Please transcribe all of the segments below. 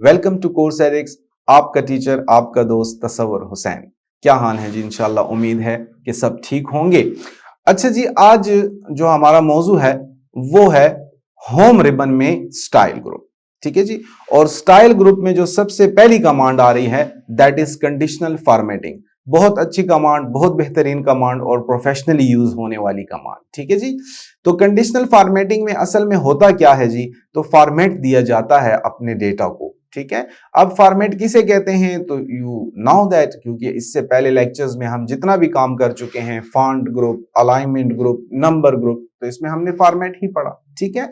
Welcome to course एडिक्स। आपका teacher, आपका दोस्त तसव्वुर हुसैन। क्या हाल है जी? इंशाल्लाह उम्मीद है कि सब ठीक होंगे। अच्छा जी, आज जो हमारा मौजू है वो है होम रिबन में स्टाइल ग्रुप। ठीक है जी। और स्टाइल ग्रुप में जो सबसे पहली कमांड आ रही है दैट इज कंडीशनल फॉर्मेटिंग। बहुत अच्छी कमांड, बहुत बेहतरीन कमांड और प्रोफेशनली यूज होने वाली कमांड। ठीक है जी। तो कंडीशनल फॉर्मेटिंग में असल में होता क्या है जी? तो फॉर्मेट दिया जाता है अपने डेटा को। ठीक है। अब फॉर्मेट किसे कहते हैं? तो यू नाउ दैट, क्योंकि इससे पहले लेक्चर्स में हम जितना भी काम कर चुके हैं, font group, alignment group, number group, तो इसमें हमने फॉर्मेट ही पढ़ा। ठीक है।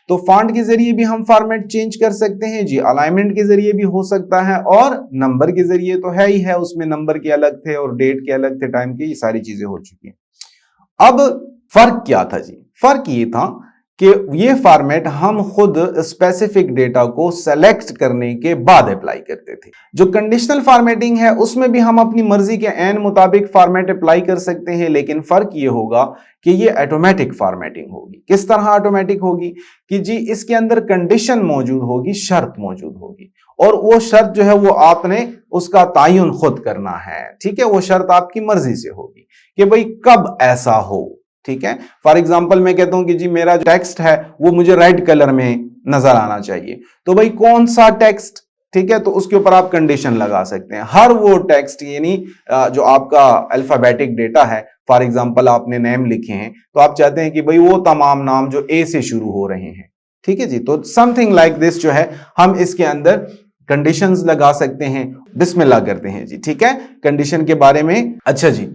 तो फॉन्ट के जरिए भी हम फॉर्मेट चेंज कर सकते हैं जी, अलाइनमेंट के जरिए भी हो सकता है, और नंबर के जरिए तो है ही है, उसमें नंबर के अलग थे और डेट के अलग थे, टाइम के, ये सारी चीजें हो चुकी हैं। अब फर्क क्या था जी? फर्क ये था कि ये फॉर्मेट हम खुद स्पेसिफिक डेटा को सेलेक्ट करने के बाद अप्लाई करते थे। जो कंडीशनल फॉर्मेटिंग है उसमें भी हम अपनी मर्जी के एन मुताबिक फॉर्मेट अप्लाई कर सकते हैं, लेकिन फर्क ये होगा कि ये ऑटोमेटिक फॉर्मेटिंग होगी। किस तरह ऑटोमेटिक होगी? कि जी इसके अंदर कंडीशन मौजूद होगी, शर्त मौजूद होगी, और वो शर्त जो है वो आपने उसका तायुन खुद करना है। ठीक है। वो शर्त आपकी मर्जी से होगी कि भाई कब ऐसा हो। ठीक है। फॉर एग्जाम्पल मैं कहता हूं कि जी मेरा जो टेक्स्ट है वो मुझे रेड कलर में नजर आना चाहिए, तो भाई कौन सा टेक्स्ट? ठीक है। तो उसके ऊपर आप कंडीशन लगा सकते हैं। हर वो टेक्स्ट, यानी जो आपका अल्फाबेटिक डेटा है, फॉर एग्जाम्पल आपने नेम लिखे हैं, तो आप चाहते हैं कि भाई वो तमाम नाम जो ए से शुरू हो रहे हैं। ठीक है जी। तो समथिंग लाइक दिस जो है हम इसके अंदर कंडीशंस लगा सकते हैं। बिस्मिल्लाह करते हैं जी। ठीक है, कंडीशन के बारे में। अच्छा जी,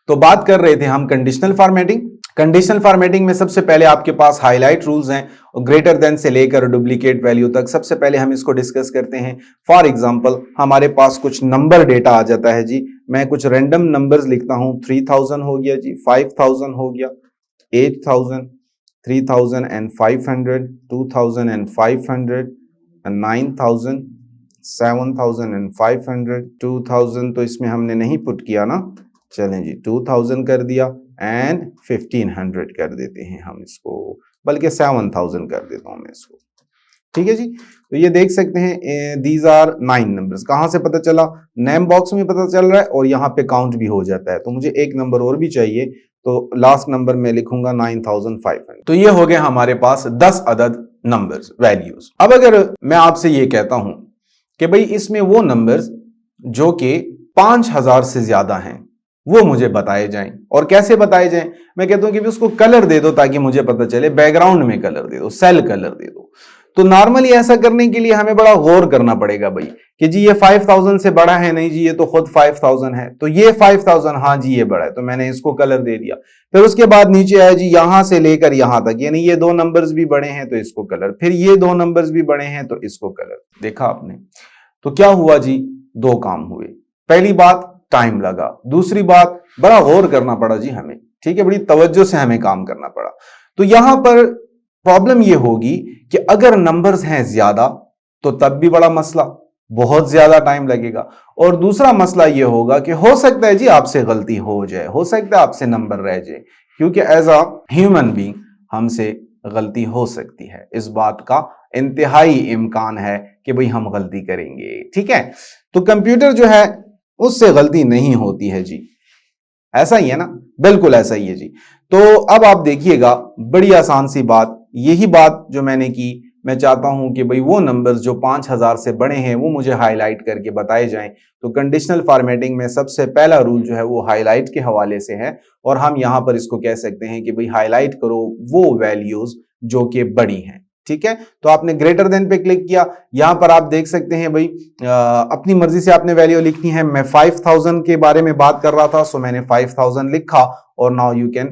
तो बात कर रहे थे हम कंडीशनल फॉर्मेटिंग। कंडीशनल फॉर्मेटिंग में सबसे पहले आपके पास हाईलाइट रूल्स हैं, और ग्रेटर देन से लेकर डुप्लीकेट वैल्यू तक। सबसे पहले हम इसको डिस्कस करते हैं। फॉर एग्जांपल हमारे पास कुछ नंबर डेटा आ जाता है जी, मैं कुछ रैंडम नंबर्स लिखता हूं। 3000 हो गया जी, 5000 हो गया, 8000, 3500, 2500, 9000, 7500, 2000 तो इसमें हमने नहीं पुट किया ना, चलें जी 2000 कर दिया, एंड 1500 कर देते हैं हम इसको, बल्कि 7000 कर देता हूं मैं इसको। ठीक है जी। तो ये देख सकते हैं दीज आर 9 नंबर्स। कहां से पता चला? नेम बॉक्स में पता चल रहा है, और यहां पे काउंट भी हो जाता है। तो मुझे एक नंबर और भी चाहिए, तो लास्ट नंबर में लिखूंगा 9500। तो ये हो गए हमारे पास 10 अदद नंबर्स, वैल्यूज। अब अगर मैं आपसे ये कहता हूं कि भाई इसमें वो नंबर्स जो कि 5000 से ज्यादा हैं वो मुझे बताए जाएं, और कैसे बताए जाएं? मैं कहता हूं कि भी उसको कलर दे दो ताकि मुझे पता चले, बैकग्राउंड में कलर दे दो, सेल कलर दे दो। तो नॉर्मली ऐसा करने के लिए हमें बड़ा गौर करना पड़ेगा भाई कि जी ये 5000 से बड़ा है, नहीं जी ये तो खुद 5000 है, तो ये 5000, हाँ जी ये बड़ा है, तो मैंने इसको कलर दे दिया। फिर उसके बाद नीचे आया जी यहां से लेकर यहां तक, यानी ये दो नंबर्स भी बड़े हैं तो इसको कलर, फिर ये दो नंबर्स भी बड़े हैं तो इसको कलर। देखा आपने? तो क्या हुआ जी? दो काम हुए। पहली बात, टाइम लगा। दूसरी बात, बड़ा गौर करना पड़ा जी हमें। ठीक है, बड़ी तवज्जो से हमें काम करना पड़ा। तो यहां पर प्रॉब्लम यह होगी कि अगर नंबर्स हैं ज्यादा तो तब भी बड़ा मसला, बहुत ज्यादा टाइम लगेगा। और दूसरा मसला यह होगा कि हो सकता है जी आपसे गलती हो जाए, हो सकता है आपसे नंबर रह जाए, क्योंकि एज अ ह्यूमन बीइंग हमसे गलती हो सकती है। इस बात का इंतहाई इम्कान है कि भाई हम गलती करेंगे। ठीक है। तो कंप्यूटर जो है उससे गलती नहीं होती है जी। ऐसा ही है ना? बिल्कुल ऐसा ही है जी। तो अब आप देखिएगा, बड़ी आसान सी बात, यही बात जो मैंने की, मैं चाहता हूं कि भाई वो नंबर्स जो 5000 से बड़े हैं वो मुझे हाईलाइट करके बताए जाएं। तो कंडीशनल फॉर्मेटिंग में सबसे पहला रूल जो है वो हाईलाइट के हवाले से है, और हम यहां पर इसको कह सकते हैं कि भाई हाईलाइट करो वो वैल्यूज जो कि बड़ी हैं। ठीक है। तो आपने ग्रेटर देन पे क्लिक किया, यहां पर आप देख सकते हैं भाई अपनी मर्जी से आपने वैल्यू लिखनी है। मैं 5000 के बारे में बात कर रहा था, सो मैंने 5000 लिखा, और now you can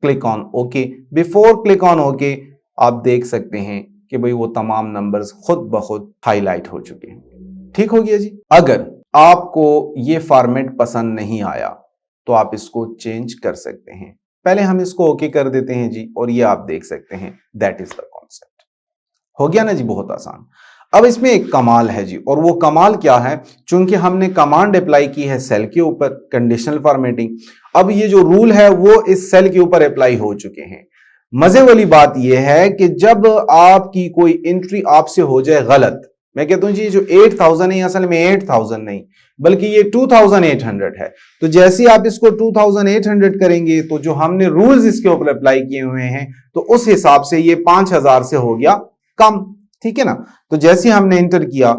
click on okay. Before click on okay आप देख सकते हैं कि भाई वो तमाम नंबर्स खुद ब खुद हाईलाइट हो चुके हैं। ठीक हो गया जी। अगर आपको ये फॉर्मेट पसंद नहीं आया तो आप इसको चेंज कर सकते हैं। पहले हम इसको ओके कर देते हैं जी, और ये आप देख सकते हैं दैट इज द कॉन्सेप्ट। हो गया ना जी, बहुत आसान। अब इसमें एक कमाल है जी, और वो कमाल क्या है? चूंकि हमने कमांड अप्लाई की है सेल के ऊपर, कंडीशनल फॉर्मेटिंग, अब ये जो रूल है वो इस सेल के ऊपर अप्लाई हो चुके हैं। मजे वाली बात यह है कि जब आपकी कोई एंट्री आपसे हो जाए गलत, मैं कहता हूं जी जो 8000 है असल में 8000 नहीं बल्कि ये 2800 है। तो जैसे ही आप इसको 2800 करेंगे तो जो हमने रूल्स इसके ऊपर अप्लाई किए हुए हैं तो उस हिसाब से ये 5000 से हो गया कम, ठीक है ना। तो जैसे हमने इंटर किया,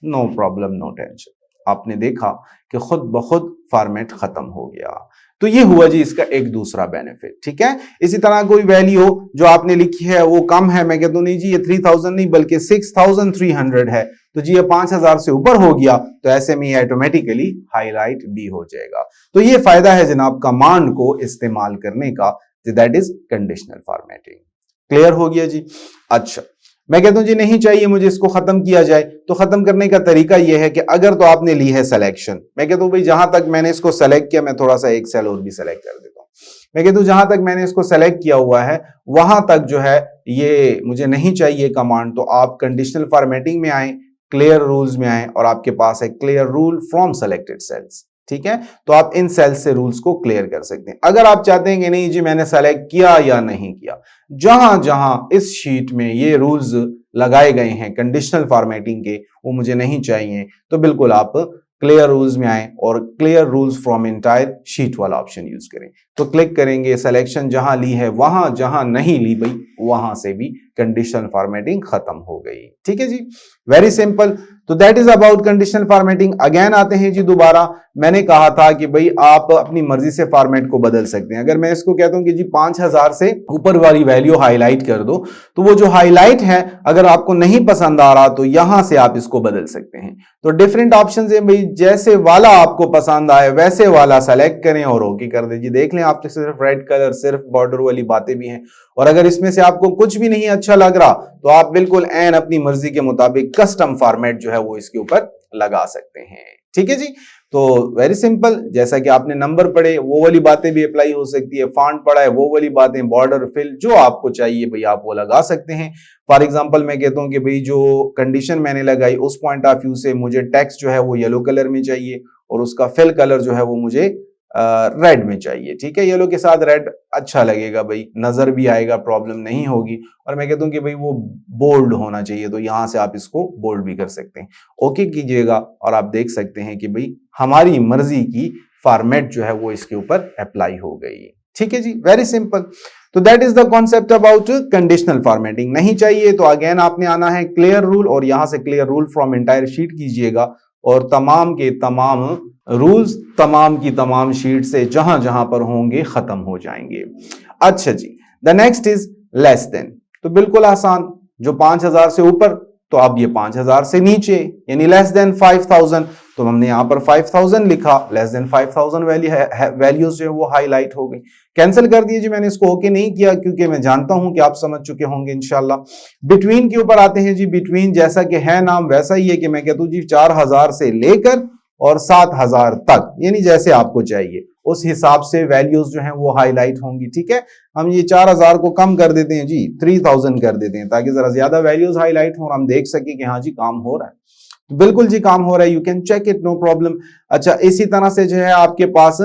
नो प्रॉब्लम नो टेंशन, आपने देखा कि खुद ब खुद फॉर्मेट खत्म हो गया। तो ये हुआ जी इसका एक दूसरा बेनिफिट, ठीक है। इसी तरह कोई वैल्यू जो आपने लिखी है वो कम है, मैं कहता हूं नहीं जी ये 3000 नहीं बल्कि 6300 है, तो जी ये 5000 से ऊपर हो गया तो ऐसे में ये ऑटोमेटिकली हाईलाइट भी हो जाएगा। तो ये फायदा है जनाब कमांड को इस्तेमाल करने का, that is conditional formatting. Clear हो गया जी। अच्छा, मैं कहता हूं जी नहीं चाहिए मुझे इसको खत्म किया जाए, तो खत्म करने का तरीका यह है कि अगर तो आपने ली है सिलेक्शन, मैं कहता हूं भाई जहां तक मैंने इसको सेलेक्ट किया, मैं थोड़ा सा एक सेल और भी सेलेक्ट कर देता हूं, मैं कहता हूं जहां तक मैंने इसको सेलेक्ट किया हुआ है वहां तक जो है ये मुझे नहीं चाहिए कमांड, तो आप कंडीशनल फॉर्मेटिंग में आए, क्लियर रूल्स में आए और आपके पास है clear rule from selected cells, ठीक है। तो आप इन सेल्स से रूल्स को क्लियर कर सकते हैं। अगर आप चाहते हैं कि नहीं जी मैंने सेलेक्ट किया या नहीं किया, जहां जहां इस शीट में ये रूल्स लगाए गए हैं कंडीशनल फॉर्मेटिंग के वो मुझे नहीं चाहिए, तो बिल्कुल आप क्लियर रूल्स में आए और clear rules from entire sheet वाला ऑप्शन यूज करें। तो क्लिक करेंगे, सिलेक्शन जहां ली है वहां, जहां नहीं ली भाई वहां से भी कंडीशनल फॉर्मेटिंग खत्म हो गई, ठीक है जी। Very simple. तो that is about conditional formatting. Again आते हैं जी दोबारा, मैंने कहा था कि भाई आप अपनी मर्जी से फॉर्मेट को बदल सकते हैं। अगर मैं इसको कहता हूं कि जी 5000 से ऊपर वाली वैल्यू हाईलाइट कर दो, तो वो जो हाईलाइट है अगर आपको नहीं पसंद आ रहा तो यहां से आप इसको बदल सकते हैं। तो डिफरेंट ऑप्शन है भाई, जैसे वाला आपको पसंद आए वैसे वाला सेलेक्ट करें और ओके कर दीजिए। देख लें आपके सिर्फ रेड कलर, सिर्फ बॉर्डर वाली बातें भी हैं, और अगर इसमें से आपको कुछ भी नहीं अच्छा लग रहा तो आप बिल्कुल एन अपनी मर्जी के मुताबिक कस्टम फॉर्मेट जो है वो इसके ऊपर लगा सकते हैं, ठीक है जी। तो वेरी सिंपल, जैसा कि आपने नंबर पढ़े वो वाली बातें भी अप्लाई हो सकती है, फॉन्ट पढ़ा है वो वाली बातें, बॉर्डर फिल जो आपको चाहिए भाई आप वो लगा सकते हैं। फॉर एग्जांपल मैं कहता हूं कि भाई जो कंडीशन मैंने लगाई उस पॉइंट ऑफ व्यू से मुझे टेक्स्ट जो है वो येलो कलर में चाहिए और उसका फिल कलर जो है वो मुझे रेड में चाहिए, ठीक है। येलो के साथ रेड अच्छा लगेगा भाई, नजर भी आएगा, प्रॉब्लम नहीं होगी। और मैं कहता हूं कि भाई वो बोल्ड होना चाहिए, तो यहां से आप इसको बोल्ड भी कर सकते हैं। ओके कीजिएगा और आप देख सकते हैं कि भाई हमारी मर्जी की फॉर्मेट जो है वो इसके ऊपर अप्लाई हो गई, ठीक है जी। Very simple. तो that is the concept about conditional formatting. नहीं चाहिए तो अगेन आपने आना है क्लियर रूल और यहां से clear rule from entire sheet कीजिएगा और तमाम के तमाम रूल्स तमाम की तमाम शीट से जहां जहां पर होंगे खत्म हो जाएंगे। अच्छा जी, the next is less than. तो बिल्कुल आसान, जो 5000 से ऊपर तो अब ये 5000 से नीचे यानी लेस देन 5000, तो हमने यहां पर 5000 लिखा, लेस देन 5000 वैल्यूज जो है वो हाईलाइट हो गई। कैंसिल कर दिए जी, मैंने इसको ओके नहीं किया क्योंकि मैं जानता हूं कि आप समझ चुके होंगे इंशाल्लाह। बिटवीन के ऊपर आते हैं जी। बिटवीन जैसा कि है नाम वैसा ही है कि मैं कहता हूं जी 4000 से लेकर और 7000 तक, यानी जैसे आपको चाहिए उस हिसाब से वैल्यूज जो हैं वो हाईलाइट होंगी, ठीक है। हम ये 4000 को कम कर देते हैं जी, 3000 कर देते हैं ताकि जरा ज्यादा वैल्यूज हाईलाइट हो और हम देख सके कि हाँ जी काम हो रहा है। तो बिल्कुल जी काम हो रहा है, you can check it, no problem. अच्छा, इसी तरह से जो है आपके पास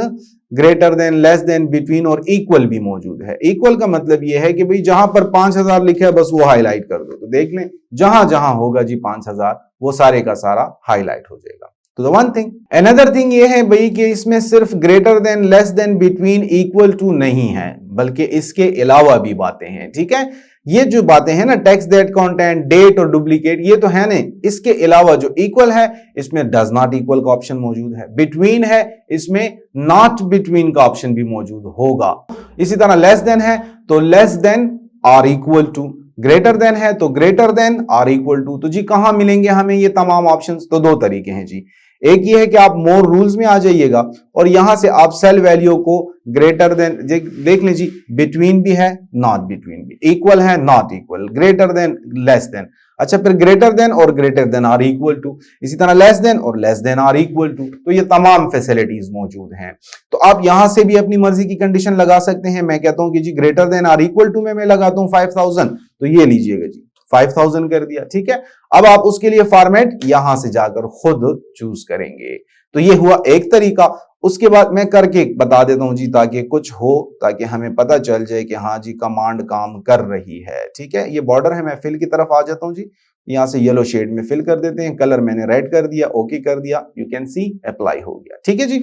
greater than, less than, between और इक्वल भी मौजूद है। इक्वल का मतलब यह है कि भाई जहां पर 5000 लिखा है बस वो हाईलाइट कर दो, तो देख लें जहां जहां होगा जी 5000 वो सारे का सारा हाईलाइट हो जाएगा। तो the one thing, another thing ये है भाई कि इसमें सिर्फ greater than, less than, between, equal to नहीं है बल्कि इसके अलावा भी बातें हैं, ठीक है। ये जो बातें हैं ना, टेक्स्ट दैट कंटेंट, डेट और डुप्लीकेट, ये तो है ना। इसके अलावा जो इक्वल है इसमें डज नॉट इक्वल का ऑप्शन मौजूद है, बिटवीन है इसमें नॉट बिटवीन का ऑप्शन भी मौजूद होगा। इसी तरह लेस देन है तो less than or equal to, greater than है तो greater than or equal to. तो जी कहां मिलेंगे हमें ये तमाम ऑप्शंस? तो दो तरीके हैं जी। एक ये है कि आप मोर रूल्स में आ जाइएगा और यहां से आप सेल वैल्यू को ग्रेटर देन देख लें जी, बिटवीन भी है, नॉट बिटवीन भी, इक्वल है, not equal, greater than, less than. अच्छा, फिर ग्रेटर देन और greater than or equal to, इसी तरह लेस देन और less than or equal to. तो ये तमाम फैसिलिटीज मौजूद हैं। तो आप यहां से भी अपनी मर्जी की कंडीशन लगा सकते हैं। मैं कहता हूं कि जी greater than or equal to में मैं लगाता हूं 5000, तो ये लीजिएगा जी 5000 कर दिया, ठीक है। अब आप उसके लिए फॉर्मेट यहां से जाकर खुद चूज करेंगे। तो तो ये हुआ एक तरीका। उसके बाद मैं करके बता देता हूं जी, ताकि कुछ हो, ताकि हमें पता चल जाए कि हाँ जी कमांड काम कर रही है। ठीक है, ये बॉर्डर है, मैं फिल की तरफ आ जाता हूं जी। यहां से येलो शेड में फिल कर देते हैं, कलर मैंने रेड कर दिया, ओके कर दिया, यू कैन सी अप्लाई हो गया। ठीक है जी,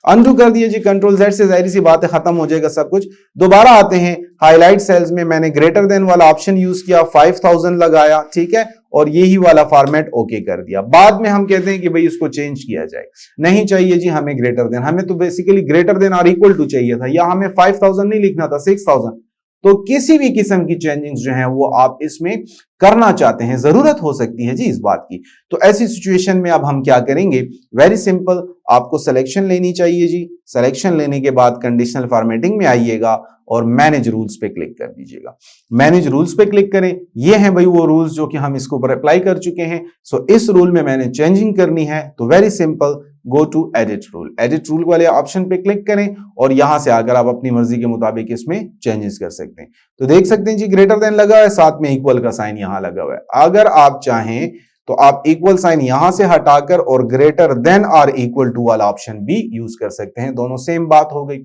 अनडू कर दिया जी, कंट्रोल जेड से, जाहिर सी बात है खत्म हो जाएगा सब कुछ। दोबारा आते हैं हाईलाइट सेल्स में, मैंने ग्रेटर देन वाला ऑप्शन यूज किया, 5000 लगाया, ठीक है, और यही वाला फॉर्मेट ओके कर दिया। बाद में हम कहते हैं कि भाई इसको चेंज किया जाए, नहीं चाहिए जी हमें ग्रेटर देन, हमें तो बेसिकली ग्रेटर देन और इक्वल टू चाहिए था, या हमें 5000 नहीं लिखना था, 6000। तो किसी भी किस्म की चेंजिंग्स जो है वो आप इसमें करना चाहते हैं, जरूरत हो सकती है जी इस बात की। तो ऐसी सिचुएशन में अब हम क्या करेंगे, वेरी सिंपल, आपको सिलेक्शन लेनी चाहिए जी। सिलेक्शन लेने के बाद कंडीशनल फॉर्मेटिंग में आइएगा और मैनेज रूल्स पे क्लिक कर दीजिएगा। मैनेज रूल्स पे क्लिक करें, ये हैं भाई वो रूल्स जो कि हम इसके ऊपर अप्लाई कर चुके हैं। सो इस रूल में मैंने चेंजिंग करनी है, तो very simple, go to edit rule, edit rule वाले ऑप्शन पे क्लिक करें और यहां से आकर आप अपनी मर्जी के मुताबिक इसमें चेंजेस कर सकते हैं। तो देख सकते हैं जी ग्रेटर देन लगा है, साथ में इक्वल का साइन यहां लगा हुआ है। अगर आप चाहें तो आप इक्वल साइन यहां से हटाकर और ग्रेटर देन और इक्वल टू वाला ऑप्शन भी यूज कर सकते हैं, दोनों सेम बात हो गई।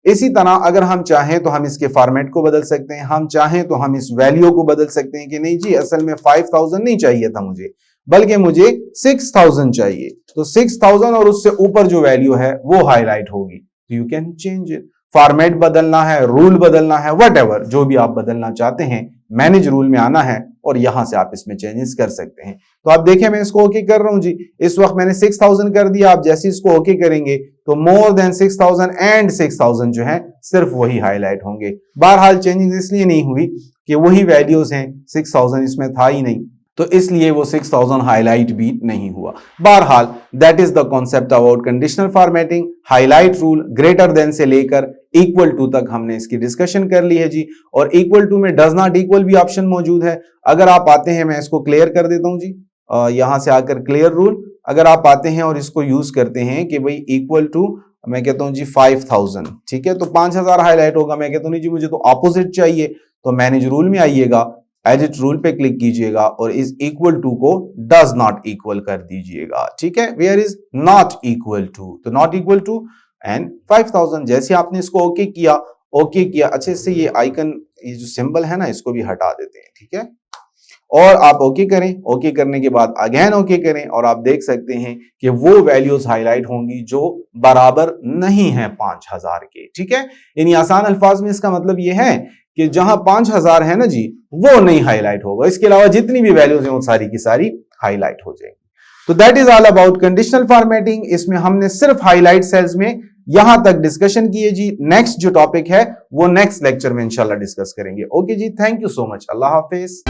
इसी तरह अगर हम चाहें तो हम इसके फॉर्मेट को बदल सकते हैं, हम चाहें तो हम इस वैल्यू को बदल सकते हैं कि नहीं जी असल में 5000 नहीं चाहिए था मुझे, बल्कि मुझे 6000 चाहिए। तो 6000 और उससे ऊपर जो वैल्यू है वो हाईलाइट होगी, तो you can change it. Format बदलना है, रूल बदलना है, व्हाटएवर जो भी आप बदलना चाहते हैं, मैनेज रूल में आना है और यहां से आप इसमें चेंजेस कर सकते हैं। तो आप देखें मैं इसको ओके कर रहा हूं जी, इस वक्त मैंने 6000 कर दिया। आप जैसे इसको ओके करेंगे तो मोर देन 6000 एंड 6000 जो है सिर्फ वही हाईलाइट होंगे। बहरहाल चेंजिंग इसलिए नहीं हुई कि वही वैल्यूज हैं, 6000 इसमें था ही नहीं, तो इसलिए वो 6000 हाईलाइट भी नहीं हुआ। बहरहाल that is the concept about conditional formatting. Highlight rule greater than से लेकर इक्वल टू तक हमने इसकी डिस्कशन कर ली है जी, और इक्वल टू में डज नॉट इक्वल भी ऑप्शन मौजूद है। अगर आप आते हैं, मैं इसको क्लियर कर देता हूं जी, यहां से आकर क्लियर रूल, अगर आप आते हैं और इसको यूज करते हैं कि भाई इक्वल टू, मैं कहता हूं जी 5000, ठीक है, तो 5000 हाईलाइट होगा। मैं कहता हूं नहीं जी मुझे तो ऑपोजिट चाहिए, तो मैनेज रूल में आइएगा, एडिट रूल पे क्लिक कीजिएगा और इस इक्वल टू को डज नॉट इक्वल कर दीजिएगा। ठीक है, where is not equal to, तो नॉट इक्वल टू एंड 5000। जैसे आपने इसको ओके किया, ओके किया, अच्छे से ये आइकन, ये जो सिंबल है ना, इसको भी हटा देते हैं। ठीक है, और आप ओके करें, ओके करने के बाद अगेन ओके करें और आप देख सकते हैं कि वो वैल्यूज हाईलाइट होंगी जो बराबर नहीं है 5000 के। ठीक है, यानी आसान अल्फाज में इसका मतलब ये है कि जहां 5000 है ना जी, वो नहीं हाईलाइट होगा, इसके अलावा जितनी भी वैल्यूज हैं वो सारी की सारी हाईलाइट हो जाएंगी। तो that is all about conditional formatting. इसमें हमने सिर्फ हाईलाइट सेल्स में यहां तक डिस्कशन की है जी। नेक्स्ट जो टॉपिक है वो नेक्स्ट लेक्चर में इंशाल्लाह डिस्कस करेंगे। ओके जी, थैंक यू सो मच, अल्लाह हाफिज।